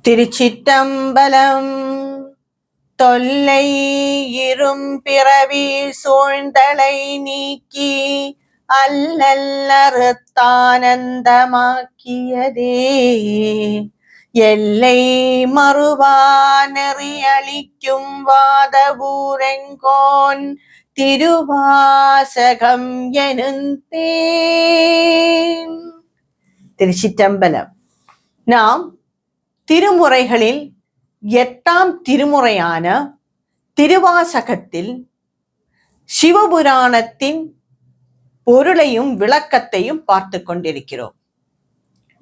திருச்சிற்றம்பலம். தொல்லை இரும் பிறவி சூழ்ந்தலை நீக்கி அல்லல்லறுத்தானந்தமாக்கியதே எல்லை மறுவா நெறியளிக்கும் வாதபூரெங்கோன் திருவாசகம் எனுந்தேன். திருச்சிற்றம்பலம். நாம் திருமுறைகளில் 8ஆம் திருமுறையான திருவாசகத்தில் சிவபுராணத்தின் பொருளையும் விளக்கத்தையும் பார்த்து கொண்டிருக்கிறோம்.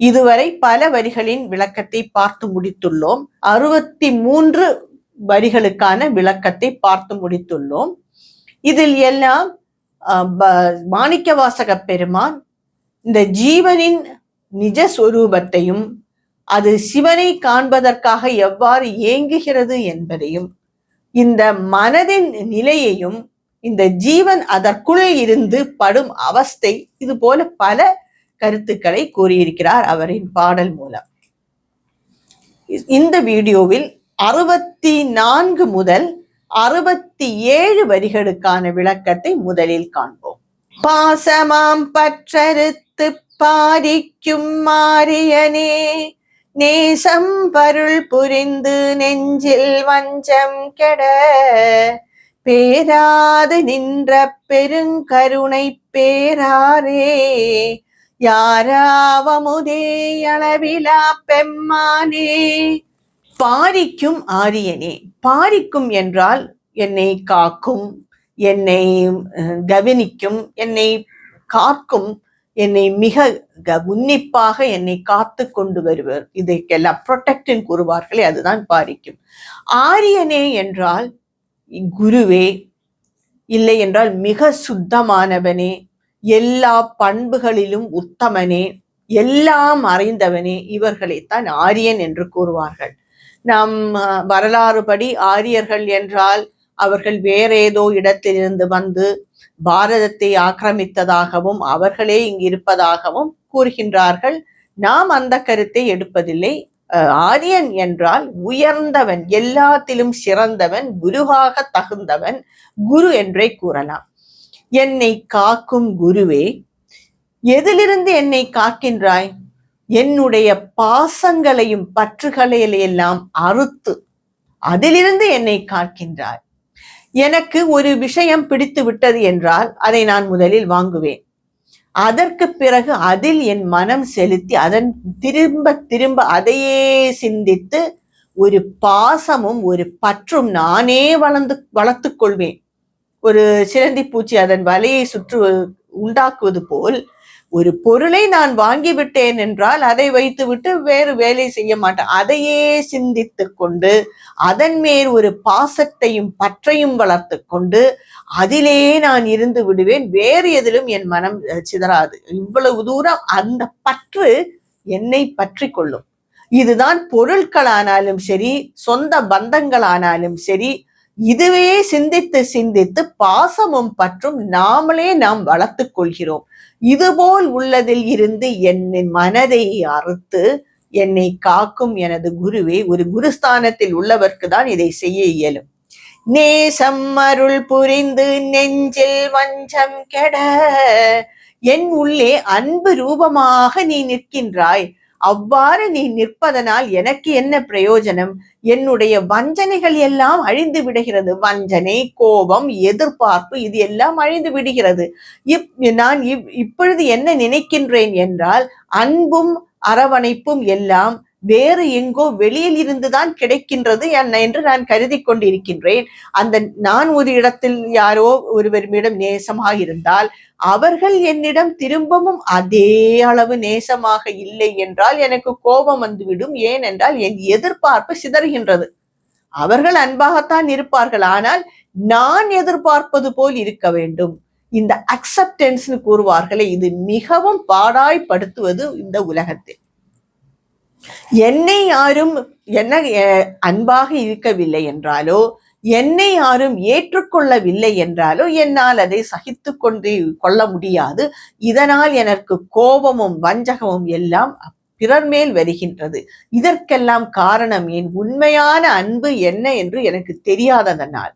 இதுவரை பல வரிகளின் விளக்கத்தை பார்த்து முடித்துள்ளோம். 63 வரிகளுக்கான விளக்கத்தை பார்த்து முடித்துள்ளோம். இதில் எல்லாம் மாணிக்கவாசக பெருமான் இந்த ஜீவனின் நிஜஸ்வரூபத்தையும் அது சிவனை காண்பதற்காக எவ்வாறு ஏங்குகிறது என்பதையும், இந்த மனதின் நிலையையும், இந்த ஜீவன் அதற்குள் இருந்து படும் அவஸ்தை, இது போல பல கருத்துக்களை கூறியிருக்கிறார் அவரின் பாடல் மூலம். இந்த வீடியோவில் 64 முதல் 67 வரிகளுக்கான விளக்கத்தை முதலில் காண்போம். பாசமாம் பற்றறுத்து பாரிக்கும் மாரியனே, நேசம் பருள் புரிந்து நெஞ்சில் வஞ்சம் கெட பேராது நின்ற பெருங்கருணை பேராரே, யாராவமுதே அளவிலா பெம்மானே. பாரிக்கும் ஆரியனே. பாரிக்கும் என்றால் என்னை காக்கும், என்னை கவனிக்கும், என்னை காக்கும், என்னை மிக உன்னிப்பாக என்னை காத்து கொண்டு வருவர். இதைக்கெல்லாம் ப்ரொடெக்டின் கூறுவார்களே, அதுதான் பாரிக்கும். ஆரியனே என்றால் குருவே, இல்லை என்றால் மிக சுத்தமானவனே, எல்லா பண்புகளிலும் உத்தமனே, எல்லாம் அறிந்தவனே, இவர்களைத்தான் ஆரியன் என்று கூறுவார்கள். நம் வரலாறு படி ஆரியர்கள் என்றால் அவர்கள் வேற ஏதோ இடத்திலிருந்து வந்து பாரதத்தை ஆக்கிரமித்ததாகவும் அவர்களே இங்கு இருப்பதாகவும் கூறுகின்றார்கள். நாம் அந்த கருத்தை எடுப்பதில்லை. ஆரியன் என்றால் உயர்ந்தவன், எல்லாத்திலும் சிறந்தவன், குருவாக தகுந்தவன், குரு என்றே கூறலாம். என்னை காக்கும் குருவே, எதிலிருந்து என்னை காக்கின்றாய்? என்னுடைய பாசங்களையும் பற்றுகளையெல்லாம் அறுத்து அதிலிருந்து என்னை காக்கின்றாய். எனக்கு ஒரு விஷயம் பிடித்து விட்டது என்றால் அதை நான் முதலில் வாங்குவேன். அதற்கு பிறகு அதில் என் மனம் செலுத்தி அதன் திரும்ப திரும்ப அதையே சிந்தித்து ஒரு பாசமும் ஒரு பற்றும் நானே வளர்த்து கொள்வேன். ஒரு சிலந்தி பூச்சி அதன் வலையை உண்டாக்குவது போல் ஒரு பொருளை நான் வாங்கிவிட்டேன் என்றால் அதை வைத்துவிட்டு வேறு வேலை செய்ய மாட்டேன். அதையே சிந்தித்து கொண்டு அதன் மேல் ஒரு பாசத்தையும் பற்றையும் வளர்த்து கொண்டு அதிலே நான் இருந்து விடுவேன். வேறு எதிலும் என் மனம் சிதறாது. இவ்வளவு தூரம் அந்த பற்று என்னை பற்றி கொள்ளும். இதுதான் பொருட்களானாலும் சரி, சொந்த பந்தங்களானாலும் சரி, இதுவே சிந்தித்து சிந்தித்து பாசமும் பற்றும் நாமளே நாம் வளர்த்து கொள்கிறோம். இதுபோல் உள்ளதில் இருந்து என்னை மனதை அறுத்து என்னை காக்கும் எனது குருவே. ஒரு குருஸ்தானத்தில் உள்ளவர்க்கு தான் இதை செய்ய இயலும். நேசம் அருள் புரிந்து நெஞ்சில் வஞ்சம் கெட, என் உள்ளே அன்பு ரூபமாக நீ நிற்கின்றாய். அவ்வாறு நீ நிற்பதனால் எனக்கு என்ன பிரயோஜனம்? என்னுடைய வஞ்சனைகள் எல்லாம் அழிந்து விடுகிறது. வஞ்சனை, கோபம், எதிர்பார்ப்பு, இது எல்லாம் அழிந்து விடுகிறது. நான் இப்பொழுது என்ன நினைக்கின்றேன் என்றால், அன்பும் அரவணைப்பும் எல்லாம் வேறு எங்கோ வெளியில் இருந்துதான் கிடைக்கின்றது என்று நான் கருதி கொண்டிருக்கின்றேன். நான் ஒரு இடத்தில் யாரோ ஒருவரிடம் நேசமாக இருந்தால் அவர்கள் என்னிடம் திரும்பவும் அதே அளவு நேசமாக இல்லை என்றால் எனக்கு கோபம் வந்துவிடும். ஏனென்றால் என் எதிர்பார்ப்பு சிதறுகின்றது. அவர்கள் அன்பாகத்தான் இருப்பார்கள், ஆனால் நான் எதிர்பார்ப்பது போல் இருக்க வேண்டும். இந்த அக்செப்டன்ஸ்னு கூறுவார்களே, இது மிகவும் பாடாய்படுத்துவது இந்த உலகத்தில். என்னை யாரும் அன்பாக இருக்கவில்லை என்றாலோ, என்னை யாரும் ஏற்றுக்கொள்ளவில்லை என்றாலோ என்னால் அதை சகித்து கொள்ள முடியாது. இதனால் எனக்கு கோபமும் வஞ்சகமும் எல்லாம் பிறர் மேல் வருகின்றது. இதற்கெல்லாம் காரணம் என் உண்மையான அன்பு என்ன என்று எனக்கு தெரியாததனால்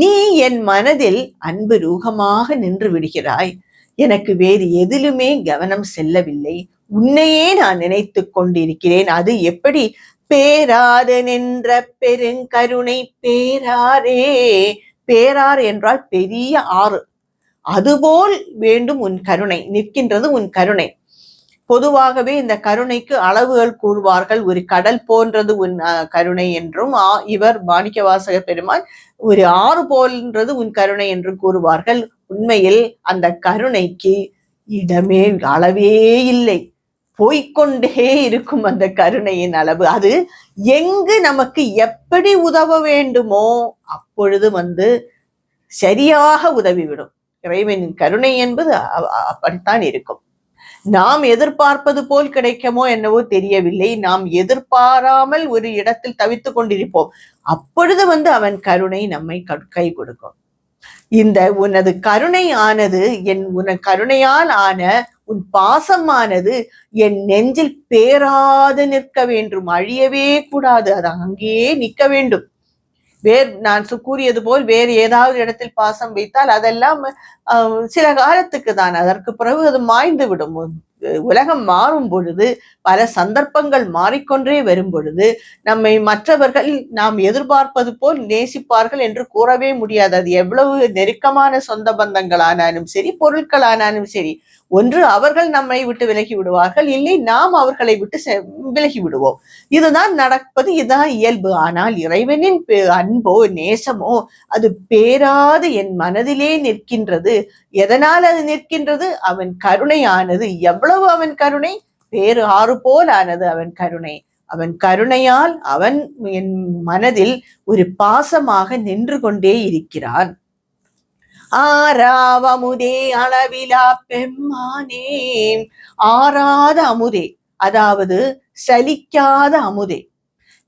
நீ என் மனதில் அன்பு ரூகமாக நின்று விடுகிறாய். எனக்கு வேறு எதிலுமே கவனம் செல்லவில்லை. உன்னையே நான் நினைத்து கொண்டிருக்கிறேன். அது எப்படி? பேராது நின்ற பெருங்கருணை பேராரே. பேராறு என்றால் பெரிய ஆறு. அதுபோல் வேண்டும் உன் கருணை. நிற்கின்றது உன் கருணை. பொதுவாகவே இந்த கருணைக்கு அளவுகள் கூறுவார்கள். ஒரு கடல் போன்றது உன் கருணை என்றும், இவர் மாணிக்கவாசக பெருமான் ஒரு ஆறு போன்றது உன் கருணை என்றும் கூறுவார்கள். உண்மையில் அந்த கருணைக்கு இடமே அளவே இல்லை. போய்கொண்டே இருக்கும் அந்த கருணையின் அளவு. அது எங்கு நமக்கு எப்படி உதவ வேண்டுமோ அப்பொழுது சரியாக உதவிவிடும். இறைவனின் கருணை என்பது அப்படித்தான் இருக்கும். நாம் எதிர்பார்ப்பது போல் கிடைக்குமோ என்னவோ தெரியவில்லை. நாம் எதிர்பாராமல் ஒரு இடத்தில் தவித்துக் கொண்டிருப்போம். அப்பொழுது அவன் கருணை நம்மை கை கொடுக்கும். இந்த உனது கருணை ஆனது, உன கருணையால் ஆன உன் பாசமானது என் நெஞ்சில் பேராது நிற்க வேண்டும். அழியவே கூடாது. அது அங்கேயே நிற்க வேண்டும். நான் கூறியது போல் வேறு ஏதாவது இடத்தில் பாசம் வைத்தால் அதெல்லாம் சில காலத்துக்கு தான். அதற்கு பிறகு அது மாய்ந்து விடும். உலகம் மாறும் பொழுது, பல சந்தர்ப்பங்கள் மாறிக்கொண்டே வரும் பொழுது நம்மை மற்றவர்கள் நாம் எதிர்பார்ப்பது போல் நேசிப்பார்கள் என்று கூறவே முடியாது. அது எவ்வளவு நெருக்கமான சொந்த பந்தங்களானாலும் சரி, பொருட்களானாலும் சரி, ஒன்று அவர்கள் நம்மை விட்டு விலகி விடுவார்கள், இல்லை நாம் அவர்களை விட்டு விலகி விடுவோம். இதுதான் நடப்பது, இதுதான் இயல்பு. ஆனால் இறைவனின் அன்போ நேசமோ அது பேராது என் மனதிலே நிற்கின்றது. எதனால் அது நிற்கின்றது? அவன் கருணையானது. எவ்வளவு அவன் கருணை! பேரு ஆறு போல் ஆனது அவன் கருணை. அவன் கருணையால் அவன் என் மனதில் ஒரு பாசமாக நின்று கொண்டே இருக்கிறான். ஆறாவமுதே அளவிலா பெம்மானே. ஆறாத அமுதே, அதாவது சலிக்காத அமுதே.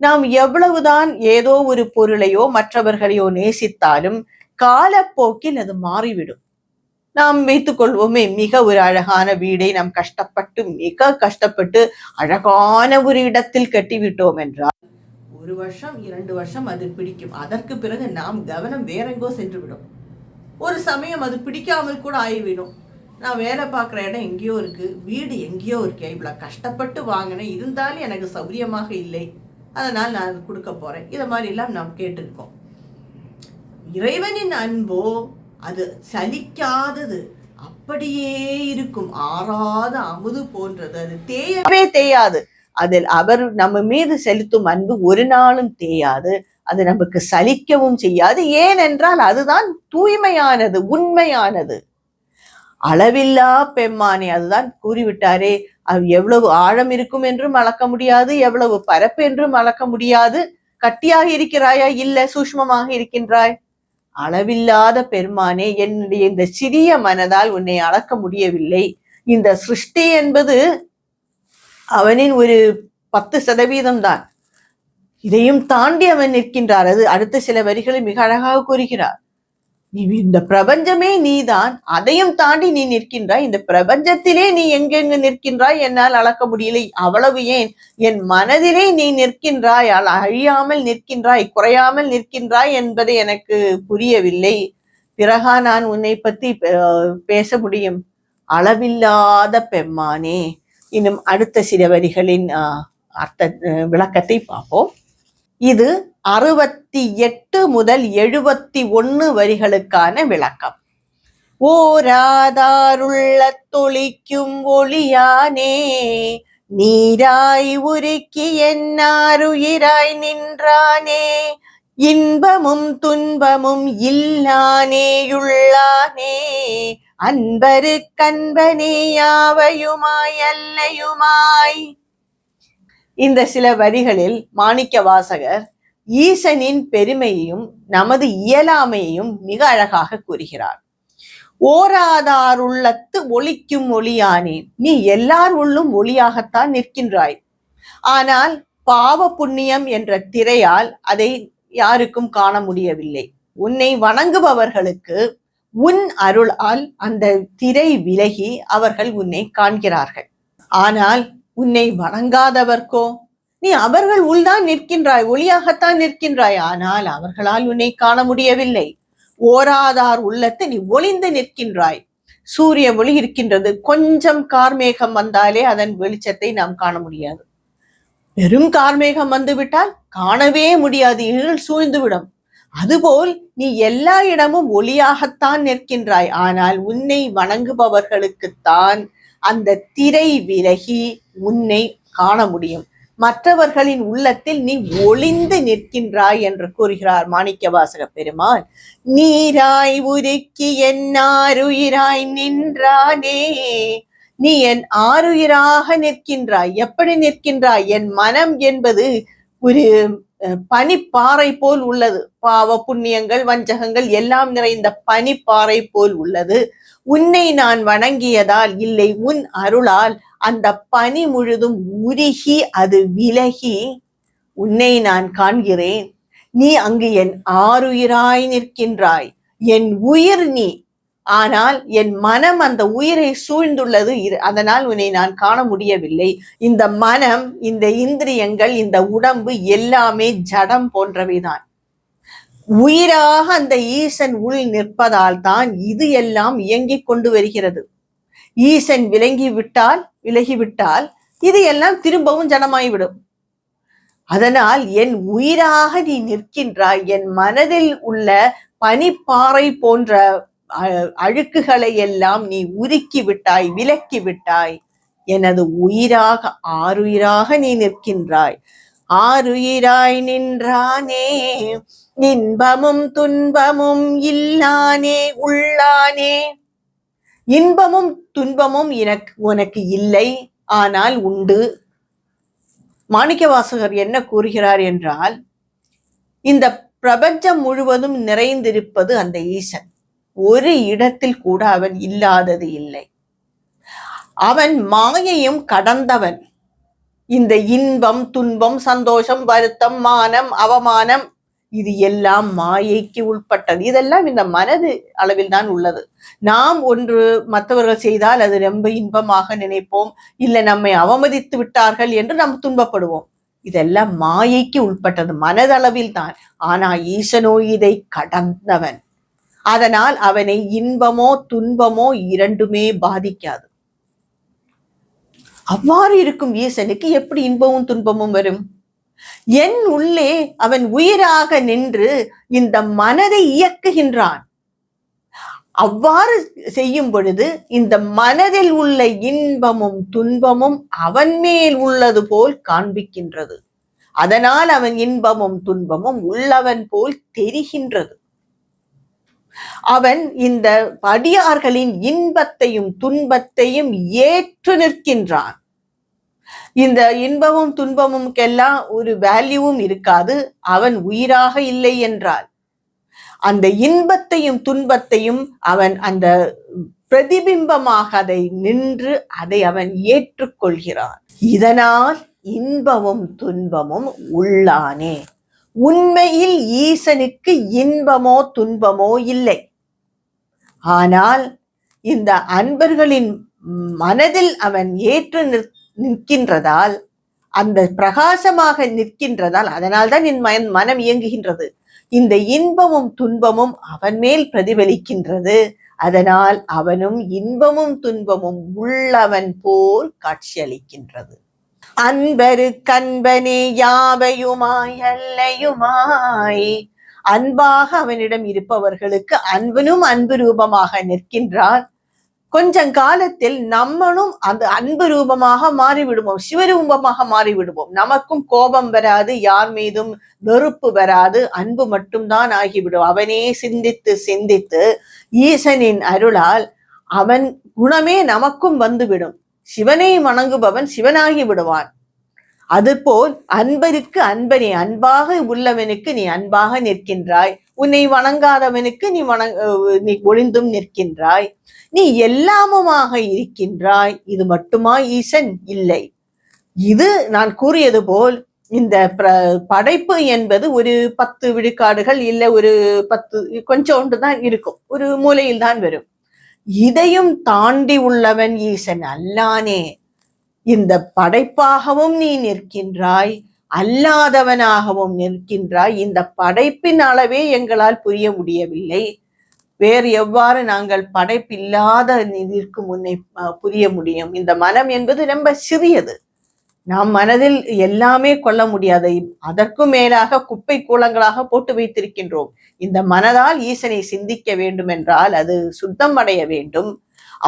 நாம் எவ்வளவுதான் ஏதோ ஒரு பொருளையோ மற்றவர்களையோ நேசித்தாலும் காலப்போக்கில் அது மாறிவிடும். நாம் வைத்துக் கொள்வோமே, மிக ஒரு அழகான வீடை நாம் மிக கஷ்டப்பட்டு அழகான ஒரு இடத்தில் கட்டிவிட்டோம் என்றால் 1 வருஷம் 2 வருஷம் அது பிடிக்கும். அதற்கு பிறகு நாம் கவனம் வேறெங்கோ சென்று விடும். ஒரு சமயம் அது பிடிக்காமல் கூட ஆகிவிடும். நான் வேலை பார்க்குற இடம் எங்கேயோ இருக்கு, வீடு எங்கேயோ இருக்கே, இவ்வளவு கஷ்டப்பட்டு வாங்கினேன், இருந்தாலும் எனக்கு சௌரியமாக இல்லை, அதனால் நான் அது கொடுக்க போறேன். இதை மாதிரி எல்லாம் நாம் கேட்டிருக்கோம். இறைவனின் அன்போ அது சலிக்காதது, அப்படியே இருக்கும். ஆறாத அமுது போன்றது. அது தேயவே தேயாது. அதில் அவர் நம்ம மீது செலுத்தும் அன்பு ஒரு நாளும் தேயாது. அது நமக்கு சலிக்கவும் செய்யாது. ஏனென்றால் அதுதான் தூய்மையானது, உண்மையானது. அளவில்லா பெம்மானே, அதுதான் கூறிவிட்டாரே. அது எவ்வளவு ஆழம் இருக்கும் என்றும் அளக்க முடியாது, எவ்வளவு பரப்பு என்றும் அளக்க முடியாது. கட்டியாக இருக்கிறாயா? இல்ல, சூஷ்மமாக இருக்கின்றாய். அளவில்லாத பெருமானே, என்னுடைய இந்த சிறிய மனதால் உன்னை அளக்க முடியவில்லை. இந்த சிருஷ்டி என்பது அவனின் ஒரு 10% தான். இதையும் தாண்டி அவன் நிற்கின்றார். அது அடுத்த சில வரிகளை மிக அழகாக கூறுகிறார். நீ இந்த பிரபஞ்சமே நீதான், அதையும் தாண்டி நீ நிற்கின்றாய். இந்த பிரபஞ்சத்திலே நீ எங்கெங்கு நிற்கின்றாய் என்னால் அளக்க முடியலை. அவ்வளவு ஏன், என் மனதிலே நீ நிற்கின்றாய், அழியாமல் நிற்கின்றாய், குறையாமல் நிற்கின்றாய் என்பதை எனக்கு புரியவில்லை. பிறகா நான் உன்னை பற்றி பேச முடியும். அளவில்லாத பெம்மானே. இன்னும் அடுத்த சில வரிகளின் அர்த்த விளக்கத்தை பார்ப்போம். இது 68 முதல் 71 வரிகளுக்கான விளக்கம். ஓராதாருள்ள தொழிக்கும் ஒளியானே, நீராய் உருக்கி என்னாருயிராய் நின்றானே, இன்பமும் துன்பமும் இல்லானேயுள்ளானே, அன்பரு கண்பனே யாவையுமாய் அல்லையுமாய். இந்த சில வரிகளில் மாணிக்க வாசகர் ஈசனின் பெருமையையும் நமது இயலாமையையும் மிக அழகாக கூறுகிறார். ஓராதாருள்ளத்து ஒளிக்கும் ஒளியானே, நீ எல்லார் உள்ளும் ஒளியாகத்தான் நிற்கின்றாய். ஆனால் பாவ புண்ணியம் என்ற திரையால் அதை யாருக்கும் காண முடியவில்லை. உன்னை வணங்குபவர்களுக்கு உன் அருளால் அந்த திரை விலகி அவர்கள் உன்னை காண்கிறார்கள். ஆனால் உன்னை வணங்காதவர்க்கோ நீ அவர்கள் உள்தான் நிற்கின்றாய், ஒளியாகத்தான் நிற்கின்றாய், ஆனால் அவர்களால் உன்னை காண முடியவில்லை. ஓராதார் உள்ளத்தை நீ ஒளிந்து நிற்கின்றாய். சூரிய ஒளி இருக்கின்றது, கொஞ்சம் கார்மேகம் வந்தாலே அதன் வெளிச்சத்தை நாம் காண முடியாது. பெரும் கார்மேகம் வந்துவிட்டால் காணவே முடியாது, இருள் சூழ்ந்துவிடும். அதுபோல் நீ எல்லா இடமும் ஒளியாகத்தான் நிற்கின்றாய், ஆனால் உன்னை வணங்குபவர்களுக்குத்தான் அந்த திரை விலகி உன்னை காண முடியும். மற்றவர்களின் உள்ளத்தில் நீ ஒளிந்து நிற்கின்றாய் என்று கூறுகிறார் மாணிக்கவாசக பெருமான். நீராய் உருக்கி என் ஆருயிராய் நின்றானே, நீ என் ஆருயிராக நிற்கின்றாய். எப்படி நிற்கின்றாய்? என் மனம் என்பது ஒரு பனிப்பாறை போல் உள்ளது. பாவ புண்ணியங்கள் வஞ்சகங்கள் எல்லாம் நிறைந்த பனிப்பாறை போல் உள்ளது. உன்னை நான் வணங்கியதால் இல்லை, உன் அருளால் அந்த பனி முழுதும் உருகி அது விலகி உன்னை நான் காண்கிறேன். நீ அங்கு என் ஆருயிராய் நிற்கின்றாய். என் உயிர் நீ, ஆனால் என் மனம் அந்த உயிரை சூழ்ந்துள்ளது. அதனால் உன்னை நான் காண முடியவில்லை. இந்த மனம், இந்த இந்திரியங்கள், இந்த உடம்பு எல்லாமே ஜடம் போன்றவைதான். உயிராக அந்த ஈசன் உள் நிற்பதால் தான் இது எல்லாம் இயங்கிக் கொண்டு வருகிறது. ஈசன் விலகிவிட்டால் இது எல்லாம் திரும்பவும் ஜடமாய்விடும். அதனால் என் உயிராக நீ நிற்கின்றாய். என் மனதில் உள்ள பனிப்பாறை போன்ற அழுக்குகளை எல்லாம் நீ உருக்கி விட்டாய், விலக்கி விட்டாய். எனது உயிராக ஆருயிராக நீ நிற்கின்றாய். ஆருயிராய் நின்றானே, இன்பமும் துன்பமும் இல்லானே உள்ளானே. இன்பமும் துன்பமும் உனக்கு இல்லை, ஆனால் உண்டு. மாணிக்கவாசகர் என்ன கூறுகிறார் என்றால், இந்த பிரபஞ்சம் முழுவதும் நிறைந்திருப்பது அந்த ஈசன். ஒரு இடத்தில் கூட அவன் இல்லாதது இல்லை. அவன் மாயையும் கடந்தவன். இந்த இன்பம் துன்பம் சந்தோஷம் வருத்தம் மானம் அவமானம் இது எல்லாம் மாயைக்கு உட்பட்டது. இதெல்லாம் இந்த மனது அளவில் தான் உள்ளது. நாம் ஒன்று மற்றவர்கள் செய்தால் அது ரொம்ப இன்பமாக நினைப்போம், இல்லை நம்மை அவமதித்து விட்டார்கள் என்று நாம் துன்பப்படுவோம். இதெல்லாம் மாயைக்கு உட்பட்டது, மனதளவில் தான். ஆனா ஈசனோ இதை கடந்தவன். அதனால் அவனை இன்பமோ துன்பமோ இரண்டுமே பாதிக்காது. அவ்வாறு இருக்கும் ஈசனுக்கு எப்படி இன்பமும் துன்பமும் வரும்? என் உள்ளே அவன் உயிராக நின்று இந்த மனதை இயக்குகின்றான். அவ்வாறு செய்யும் பொழுது இந்த மனதில் உள்ள இன்பமும் துன்பமும் அவன் மேல் உள்ளது போல் காண்பிக்கின்றது. அதனால் அவன் இன்பமும் துன்பமும் உள்ளவன் போல் தெரிகின்றது. அவன் இந்த அடியார்களின் இன்பத்தையும் துன்பத்தையும் ஏற்று நிற்கின்றான். இந்த இன்பமும் துன்பமுக்கெல்லாம் ஒரு வேல்யூவும் இருக்காது அவன் உயிராக இல்லை என்றால். அந்த இன்பத்தையும் துன்பத்தையும் அவன் அந்த பிரதிபிம்பமாக அதை நின்று அதை அவன் ஏற்றுக்கொள்கிறான். இதனால் இன்பமும் துன்பமும் உள்ளானே. உண்மையில் ஈசனுக்கு இன்பமோ துன்பமோ இல்லை. ஆனால் இந்த அன்பர்களின் மனதில் அவன் ஏற்று நிற்கின்றதால், அந்த பிரகாசமாக நிற்கின்றதால், அதனால்தான் என் மனம் இயங்குகின்றது. இந்த இன்பமும் துன்பமும் அவன் மேல் பிரதிபலிக்கின்றது. அதனால் அவனும் இன்பமும் துன்பமும் உள்ளவன் போல் காட்சியளிக்கின்றது. அன்பரு கண்பனே யாவையுமாய் அல்லையுமாய். அன்பாக அவனிடம் இருப்பவர்களுக்கு அன்பனும் அன்பு ரூபமாக நிற்கின்றான். கொஞ்சம் காலத்தில் நம்மளும் அந்த அன்பு ரூபமாக மாறிவிடுவோம், சிவரூபமாக மாறிவிடுவோம். நமக்கும் கோபம் வராது, யார் மீதும் வெறுப்பு வராது, அன்பு மட்டும்தான் ஆகிவிடும். அவனே சிந்தித்து சிந்தித்து ஈசனின் அருளால் அவன் குணமே நமக்கும் வந்துவிடும். சிவனை வணங்குபவன் சிவனாகி விடுவான். அதுபோல் அன்பருக்கு அன்பனே, அன்பாக உள்ளவனுக்கு நீ அன்பாக நிற்கின்றாய். உன்னை வணங்காதவனுக்கு நீ ஒளிந்தும் நிற்கின்றாய். நீ எல்லாமுமாக இருக்கின்றாய். இது மட்டுமா ஈசன்? இல்லை. இது நான் கூறியது போல் இந்த படைப்பு என்பது ஒரு 10 விழுக்காடுகள் இல்லை, ஒரு 10 கொஞ்சோண்டு தான் இருக்கும், ஒரு மூலையில் தான் வரும். இதையும் தாண்டி உள்ளவன் ஈசன் அல்லானே. இந்த படைப்பாகவும் நீ நிற்கின்றாய், அல்லாதவனாகவும் நிற்கின்றாய். இந்த படைப்பின் அளவே எங்களால் புரிய முடியவில்லை. வேறு எவ்வாறு நாங்கள் படைப்பில்லாத நிற்கும் உன்னை புரிய முடியும்? இந்த மனம் என்பது ரொம்ப சிறியது. நாம் மனதில் எல்லாமே கொள்ள முடியாது. அதற்கும் மேலாக குப்பை கூலங்களாக போட்டு வைத்திருக்கின்றோம். இந்த மனதால் ஈசனை சிந்திக்க வேண்டும் என்றால் அது சுத்தம் அடைய வேண்டும்.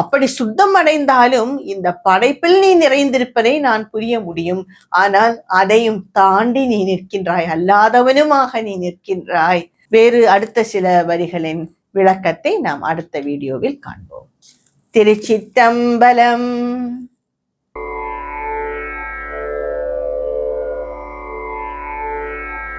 அப்படி சுத்தம் அடைந்தாலும் இந்த படைப்பில் நீ நிறைந்திருப்பதை நான் புரிய முடியும். ஆனால் அதையும் தாண்டி நீ நிற்கின்றாய், அல்லாதவனுமாக நீ நிற்கின்றாய். வேறு அடுத்த சில வரிகளின் விளக்கத்தை நாம் அடுத்த வீடியோவில் காண்போம். திருச்சிற்றம்பலம்.